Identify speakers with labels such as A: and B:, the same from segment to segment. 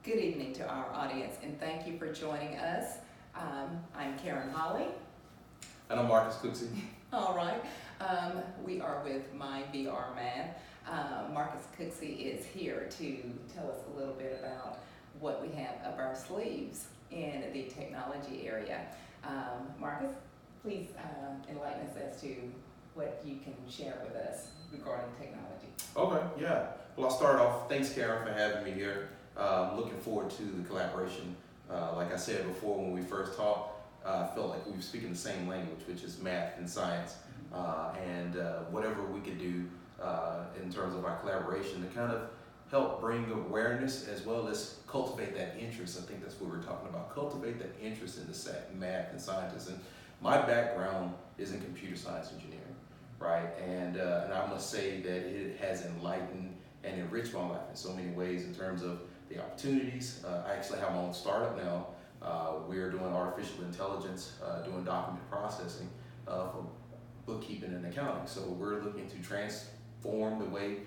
A: Good evening to our audience, and thank you for joining us. I'm Karen Holley.
B: And I'm Marcus Cooksey.
A: All right. We are with My VR Math. Marcus Cooksey is here to tell us a little bit about what we have up our sleeves in the technology area. Marcus, please enlighten us as to what you can share with us regarding technology.
B: Okay, yeah. Well, I'll start off. Thanks, Karen, for having me here. Looking forward to the collaboration. Like I said before when we first talked, I felt like we were speaking the same language, which is math and science. And whatever we could do in terms of our collaboration to kind of help bring awareness as well as cultivate that interest. I think that's what we're talking about. Cultivate that interest in the math and scientists. And my background is in computer science engineering, right? And I must say that it has enlightened and enriched my life in so many ways in terms of the opportunities. I actually have my own startup now. We're doing artificial intelligence, doing document processing for bookkeeping and accounting. So we're looking to transform the way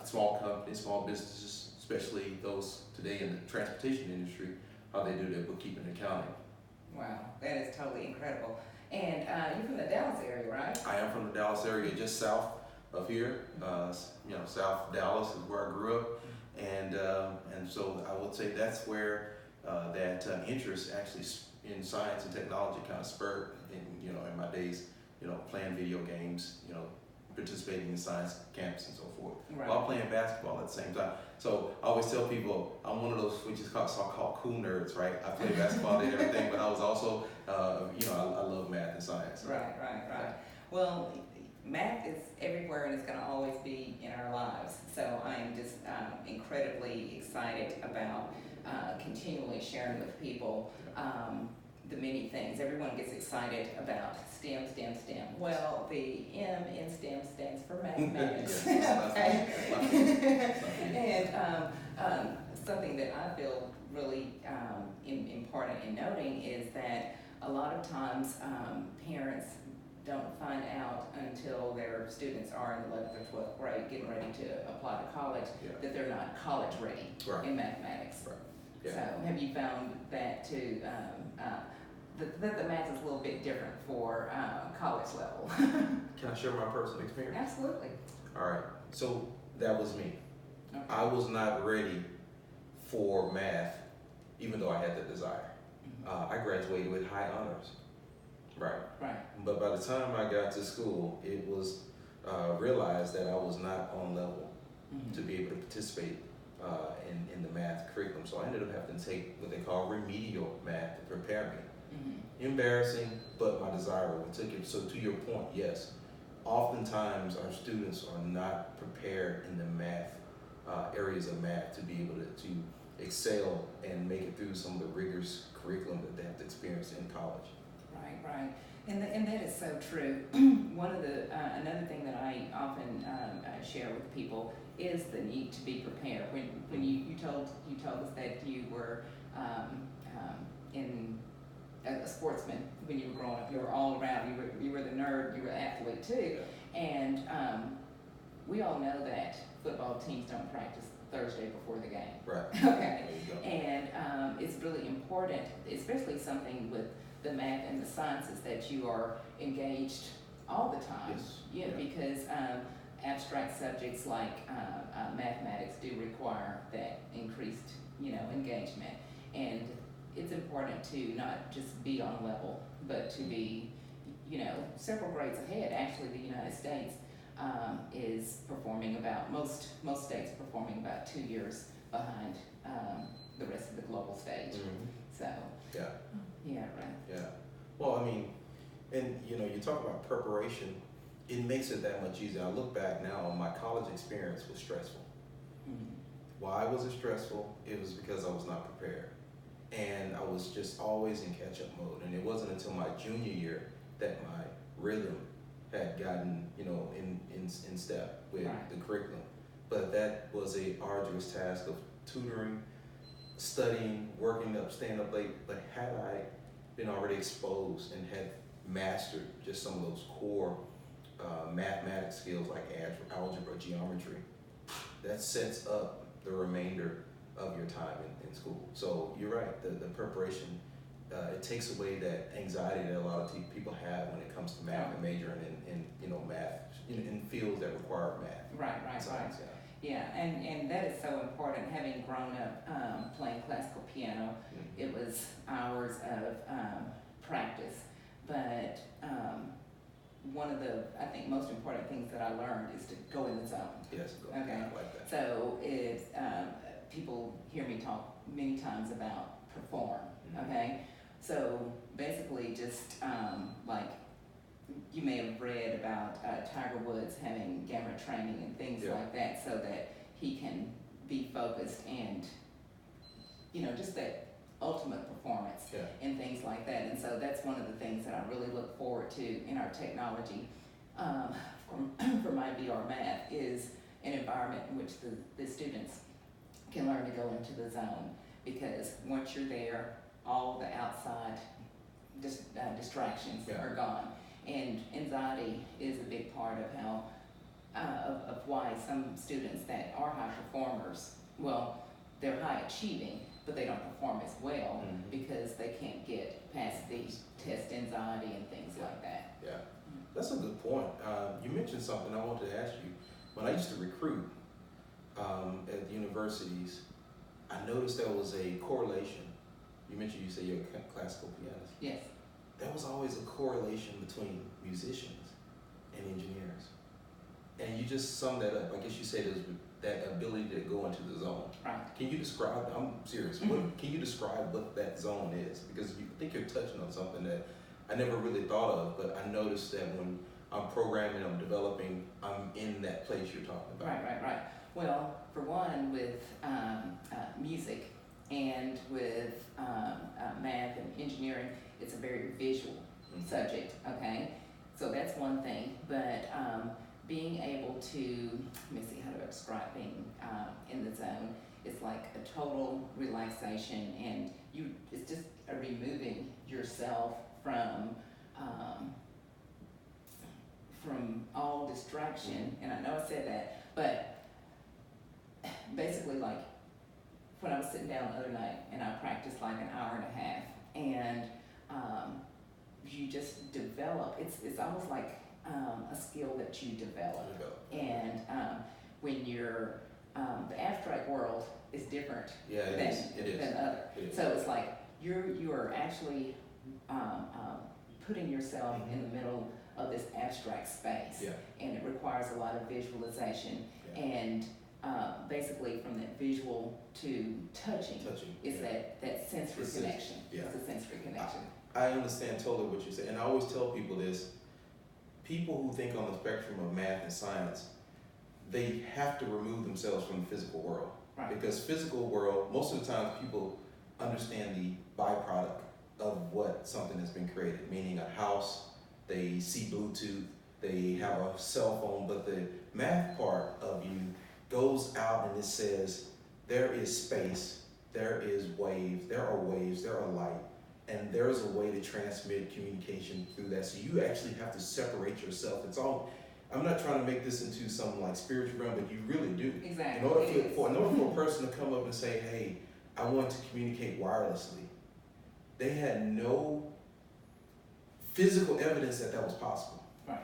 B: small companies, small businesses, especially those today in the transportation industry, how they do their bookkeeping and accounting.
A: Wow, that is totally incredible. And you're from the Dallas area, right?
B: I am from the Dallas area, just south of here. South Dallas is where I grew up, and so I would say that's where that interest actually in science and technology kind of spurred in my days, playing video games, participating in science camps and so forth,
A: right,
B: while playing basketball at the same time. So I always tell people I'm one of those which is called cool nerds, right? I play basketball and everything, but I was also, I love math and science.
A: Right. Well, math is everywhere and it's going to always be in our lives. So I am just incredibly excited about continually sharing with people the many things. Everyone gets excited about STEM. Well, the M in STEM stands for mathematics. Okay. And something that I feel really important in noting is that a lot of times parents don't find out until their students are in the 11th or 12th grade getting ready to apply to college that they're not college ready in mathematics.
B: Right. Yeah.
A: So have you found that too? That the math is a little bit different for college level.
B: Can I share my personal experience?
A: Absolutely.
B: All right. So that was me.
A: Okay.
B: I was not ready for math, even though I had the desire. I graduated with high honors. Right. But by the time I got to school, it was realized that I was not on level to be able to participate in the math curriculum. So I ended up having to take what they call remedial math to prepare me. Embarrassing, but my desire overtook it. So to your point, yes, oftentimes our students are not prepared in the math areas of math to be able to excel and make it through some of the rigorous curriculum that they have to experience in college.
A: Right. And that is so true. One of the another thing that I often share with people is the need to be prepared. When you told us that you were in a sportsman when you were growing up, you were all around. You were the nerd. You were an athlete too, and we all know that football teams don't practice Thursday before the game.
B: Right.
A: Okay. And it's really important, especially something with the math and the sciences, that you are engaged all the time.
B: Yes.
A: Because abstract subjects like mathematics do require that increased, engagement. And it's important to not just be on level, but to be, several grades ahead. Actually, the United States is performing about, most states are performing about 2 years behind the rest of the global stage. So. Yeah, right.
B: Yeah. Well, I mean, and you talk about preparation, it makes it that much easier. I look back now, my college experience was stressful. Why was it stressful? It was because I was not prepared. And I was just always in catch-up mode. And it wasn't until my junior year that my rhythm had gotten, in step with the curriculum. But that was a arduous task of tutoring, studying, working up, staying up late. But had I been already exposed and had mastered just some of those core mathematics skills like algebra, geometry, that sets up the remainder of your time in school. So you're right, the preparation, it takes away that anxiety that a lot of people have when it comes to math and majoring in math, in fields that require math.
A: Right.
B: Science,
A: Yeah, and that is so important. Having grown up playing classical piano, it was hours of practice. But one of the, I think, most important things that I learned is to go in the zone.
B: Yes,
A: Okay.
B: I like that.
A: So it's people hear me talk many times about perform. Okay. So basically, just like you may have read about Tiger Woods having gamma training and things like that, so that he can be focused and just that ultimate performance and things like that. And so that's one of the things that I really look forward to in our technology for my VR math is an environment in which the students can learn to go into the zone, because once you're there, all the outside distractions are gone. And anxiety is a big part of how of why some students that are high performers, well, they're high achieving, but they don't perform as well because they can't get past these test anxiety and things like that.
B: Yeah, that's a good point. You mentioned something I wanted to ask you. When I used to recruit at the universities, I noticed there was a correlation. You said you're a classical pianist.
A: Yes.
B: There was always a correlation between musicians and engineers. And you just summed that up. I guess you said there's that ability to go into the zone.
A: Right.
B: Can you describe, I'm serious, can you describe what that zone is? Because I think you're touching on something that I never really thought of, but I noticed that when I'm programming, I'm developing, I'm in that place you're talking about.
A: Right. Well, for one, with music and with math and engineering, it's a very visual subject, okay? So that's one thing, but being able to, let me see how to describe being in the zone, it's like a total relaxation, and it's just removing yourself from all distraction. And I know I said that, but basically, like when I was sitting down the other night and I practiced like an hour and a half, and you just develop, it's almost like a skill that you develop. And when you're, the abstract world is different than other. So it's like you are actually putting yourself in the middle of this abstract space, and it requires a lot of visualization, and basically from that visual to touching is that sensory connection. It's a sensory connection.
B: I understand totally what you say, and I always tell people this: people who think on the spectrum of math and science, they have to remove themselves from the physical world.
A: Right.
B: Because physical world, most of the time people understand the byproduct of what something has been created, meaning a house, they see Bluetooth, they have a cell phone, but the math part of you goes out and it says there is space, there is waves, there are light, and there's a way to transmit communication through that. So you actually have to separate yourself. It's all, I'm not trying to make this into some like spiritual realm, but you really do.
A: Exactly.
B: In order for a person to come up and say, hey, I want to communicate wirelessly, they had no physical evidence that was possible.
A: Right.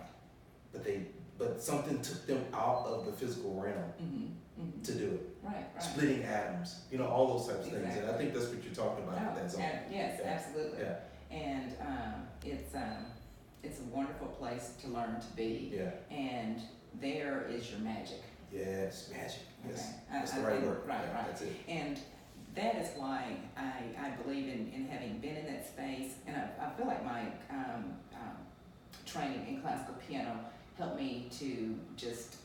B: But something took them out of the physical realm to do it.
A: Right.
B: Splitting atoms, all those types of things. And I think that's what you're talking about with that zone.
A: Yes, absolutely. Yeah. And it's a wonderful place to learn to be. Yeah. And there is your magic.
B: Yes, magic. Yes.
A: Okay.
B: That's the right word.
A: Right.
B: That's it.
A: And that is why I believe in having been in that space, and I feel like my training in classical piano helped me to just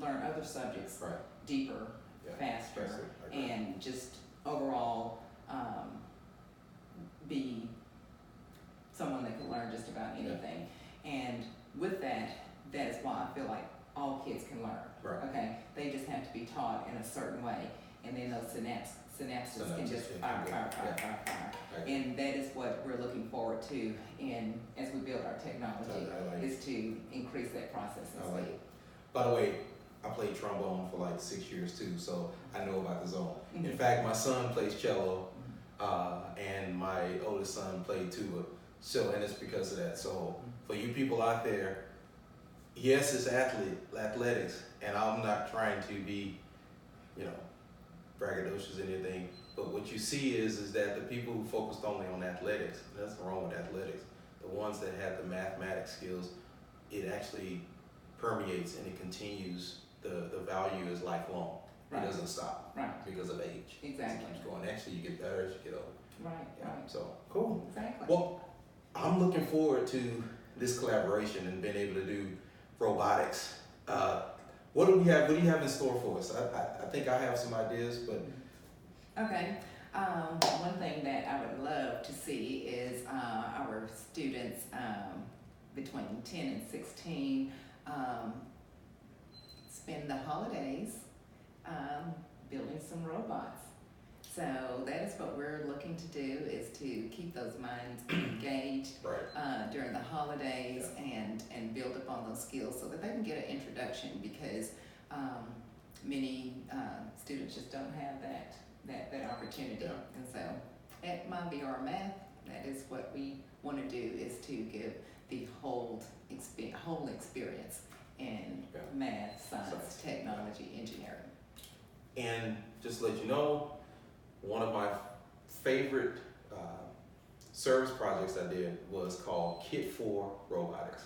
A: learn other subjects deeper, faster, and just overall be someone that can learn just about anything. And with that is why I feel like all kids can learn.
B: Right.
A: Okay, they just have to be taught in a certain way, and then those synapses can just fire. And that is what we're looking forward to as we build our technology, is to increase that processing speed.
B: By the way, I played trombone for like 6 years too, so I know about the zone.
A: Mhm.
B: In fact, my son plays cello, and my oldest son played tuba. So, and it's because of that. So, for you people out there, yes, it's athletics, and I'm not trying to be, you know, braggadocious or anything. But what you see is that the people who focused only on athletics, there's nothing wrong with athletics. The ones that have the mathematics skills, it actually permeates and it continues. The value is lifelong.
A: Right.
B: It doesn't stop
A: Right.
B: because of age.
A: Exactly.
B: It keeps going. Actually, you get better as you get older.
A: Right.
B: Yeah.
A: Right.
B: So cool.
A: Exactly.
B: Well, I'm looking forward to this collaboration and being able to do robotics. What do we have? What do you have in store for us? I think I have some ideas, but
A: Okay. One thing that I would love to see is our students between 10 and 16 spend the holidays building some robots. So that is what we're looking to do, is to keep those minds engaged
B: right.
A: during the holidays and build upon those skills so that they can get an introduction, because many students just don't have that opportunity.
B: Yeah.
A: And so at My VR Math, that is what we want to do, is to give the whole experience in math, science, technology, engineering.
B: And just to let you know, one of my favorite service projects I did was called Kit for Robotics.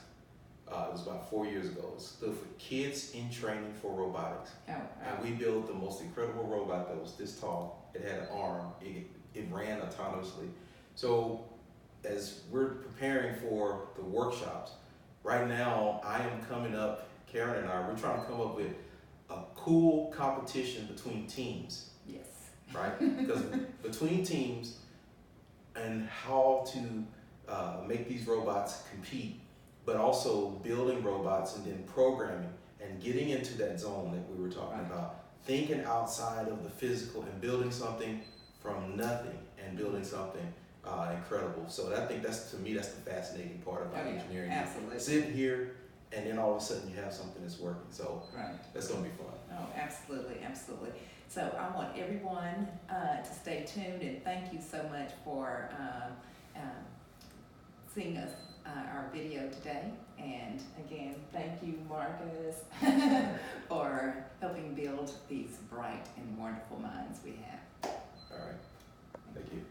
B: It was about 4 years ago. It stood for Kids in Training for Robotics.
A: Oh,
B: And we built the most incredible robot that was this tall. It had an arm. It ran autonomously. So as we're preparing for the workshops, right now I am coming up, Karen and I, we're trying to come up with a cool competition between teams,
A: yes.
B: right? Because between teams and how to make these robots compete, but also building robots and then programming and getting into that zone that we were talking about, thinking outside of the physical and building something from nothing and building something incredible. So I think that's, to me, that's the fascinating part about engineering.
A: Absolutely.
B: Sit here and then all of a sudden you have something that's working. So that's gonna be fun.
A: Oh, absolutely, absolutely. So I want everyone to stay tuned, and thank you so much for seeing us, our video today. And again, thank you, Marcus, for helping build these bright and wonderful minds we have.
B: All right, thank you.